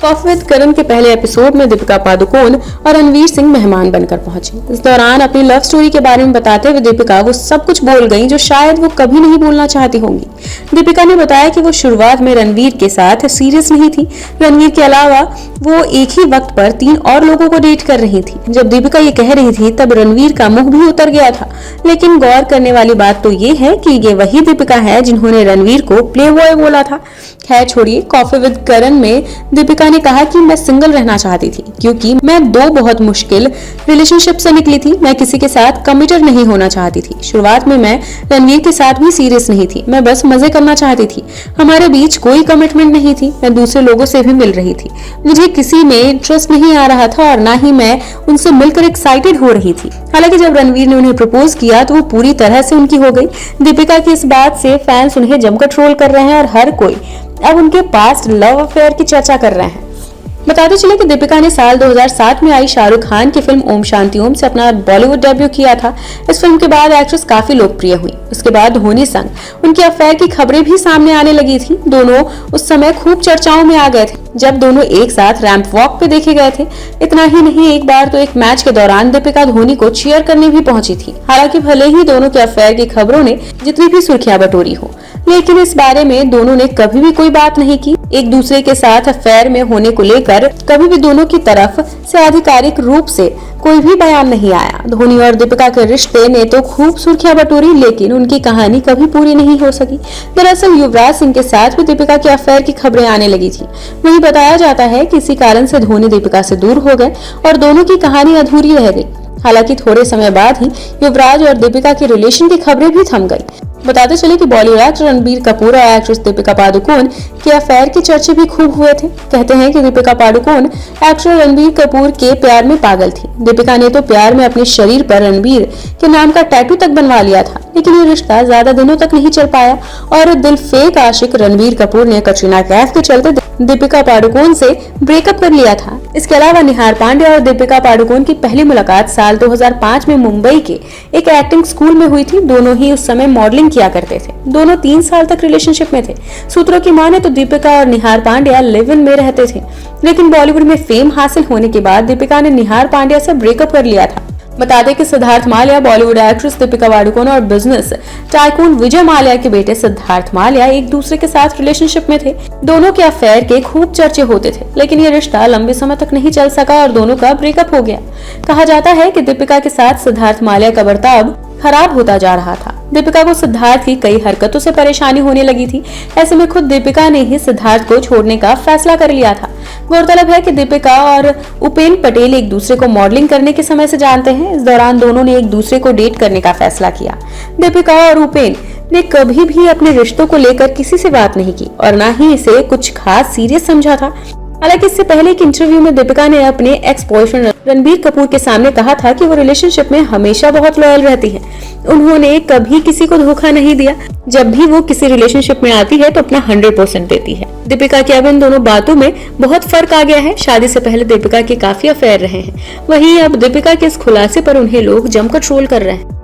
Coffee with करण के पहले episode में दीपिका पादुकोण और रणवीर सिंह मेहमान बनकर पहुंचे। इस दौरान अपनी लव स्टोरी के बारे में बताते हुए दीपिका वो सब कुछ बोल गईं जो शायद वो कभी नहीं बोलना चाहती होंगी। दीपिका ने बताया कि वो शुरुआत में रणवीर के साथ सीरियस नहीं थी। रणवीर के अलावा वो एक ही वक्त पर 3 और लोगों को डेट कर रही थी। जब दीपिका ये कह रही थी तब रणवीर का मुंह भी उतर गया था। लेकिन गौर करने वाली बात तो ये है कि ये वही दीपिका है जिन्होंने रणवीर को प्ले बॉय बोला था। खैर छोड़िए, कॉफी विद करण में दीपिका ने कहा कि मैं सिंगल रहना चाहती थी क्योंकि मैं 2 बहुत मुश्किल रिलेशनशिप से निकली थी। मैं किसी के साथ कमिटेड नहीं होना चाहती थी। शुरुआत में मैं रणवीर के साथ भी सीरियस नहीं थी। मैं बस मजे करना चाहती थी। हमारे बीच कोई कमिटमेंट नहीं थी। मैं दूसरे लोगों से भी मिल रही थी। मुझे किसी में इंटरेस्ट नहीं आ रहा था और ना ही मैं उनसे मिलकर एक्साइटेड हो रही थी। हालांकि जब रणवीर ने उन्हें प्रपोज किया तो वो पूरी तरह से उनकी हो गई। दीपिका की इस बात से फैंस उन्हें जमकर ट्रोल कर रहे हैं और हर कोई अब उनके पास्ट लव अफेयर की चर्चा कर रहे हैं। बताते चले कि दीपिका ने साल 2007 में आई शाहरुख खान की फिल्म ओम शांति ओम से अपना बॉलीवुड डेब्यू किया था। इस फिल्म के बाद एक्ट्रेस काफी लोकप्रिय हुई। इसके बाद धोनी संग उनके अफेयर की खबरें भी सामने आने लगी थी। दोनों उस समय खूब चर्चाओं में आ गए थे जब दोनों एक साथ रैंप वॉक पे देखे गए थे। इतना ही नहीं, एक बार तो एक मैच के दौरान दीपिका धोनी को चीयर करने भी पहुंची थी। हालांकि भले ही दोनों के अफेयर की खबरों ने जितनी भी सुर्खियां बटोरी हो, लेकिन इस बारे में दोनों ने कभी भी कोई बात नहीं की। एक दूसरे के साथ अफेयर में होने को लेकर कभी भी दोनों की तरफ से आधिकारिक रूप से कोई भी बयान नहीं आया। धोनी और दीपिका के रिश्ते ने तो खूब सुर्खियां बटोरी, लेकिन उनकी कहानी कभी पूरी नहीं हो सकी। दरअसल युवराज सिंह के साथ भी दीपिका के अफेयर की खबरें आने लगी थी। वहीं बताया जाता है कि इसी कारण से धोनी दीपिका से दूर हो गए और दोनों की कहानी अधूरी रह गई। हालांकि थोड़े समय बाद ही युवराज और दीपिका के रिलेशन की खबरें भी थम गई। बताते चले कि बॉलीवुड एक्टर रणबीर कपूर और एक्ट्रेस दीपिका पादुकोण के अफेयर की चर्चे भी खूब हुए थे। कहते हैं कि दीपिका पादुकोण एक्टर रणबीर कपूर के प्यार में पागल थी। दीपिका ने तो प्यार में अपने शरीर पर रणबीर के नाम का टैटू तक बनवा लिया था, लेकिन ये रिश्ता ज्यादा दिनों तक नहीं चल पाया और दिल फेक आशिक रणबीर कपूर ने कटरीना कैफ के चलते दीपिका पादुकोण से ब्रेकअप कर लिया था। इसके अलावा निहार पांड्या और दीपिका पादुकोण की पहली मुलाकात साल 2005 में मुंबई के एक एक्टिंग स्कूल में हुई थी। दोनों ही उस समय मॉडलिंग किया करते थे। दोनों 3 साल तक रिलेशनशिप में थे। सूत्रों की माने तो दीपिका और निहार पांड्या लिव इन में रहते थे, लेकिन बॉलीवुड में फेम हासिल होने के बाद दीपिका ने निहार पांड्या से ब्रेकअप कर लिया था। बता दें कि सिद्धार्थ माल्या बॉलीवुड एक्ट्रेस दीपिका पादुकोण और बिजनेस टाइकून विजय माल्या के बेटे सिद्धार्थ माल्या एक दूसरे के साथ रिलेशनशिप में थे। दोनों के अफेयर के खूब चर्चे होते थे, लेकिन ये रिश्ता लंबे समय तक नहीं चल सका और दोनों का ब्रेकअप हो गया। कहा जाता है कि दीपिका के साथ सिद्धार्थ माल्या का बर्ताव खराब होता जा रहा था। दीपिका को सिद्धार्थ की कई हरकतों से परेशानी होने लगी थी। ऐसे में खुद दीपिका ने ही सिद्धार्थ को छोड़ने का फैसला कर लिया था। गौरतलब है कि दीपिका और उपेन पटेल एक दूसरे को मॉडलिंग करने के समय से जानते हैं। इस दौरान दोनों ने एक दूसरे को डेट करने का फैसला किया। दीपिका और उपेन ने कभी भी अपने रिश्तों को लेकर किसी से बात नहीं की और न ही इसे कुछ खास सीरियस समझा था। हालांकि इससे पहले एक इंटरव्यू में दीपिका ने अपने एक्स बॉयफ्रेंड रणबीर कपूर के सामने कहा था कि वो रिलेशनशिप में हमेशा बहुत लॉयल रहती है। उन्होंने कभी किसी को धोखा नहीं दिया। जब भी वो किसी रिलेशनशिप में आती है तो अपना 100% देती है। दीपिका की अब इन दोनों बातों में बहुत फर्क आ गया है। शादी से पहले दीपिका के काफी अफेयर रहे हैं। वहीं अब दीपिका के इस खुलासे पर उन्हें लोग जमकर ट्रोल कर रहे हैं।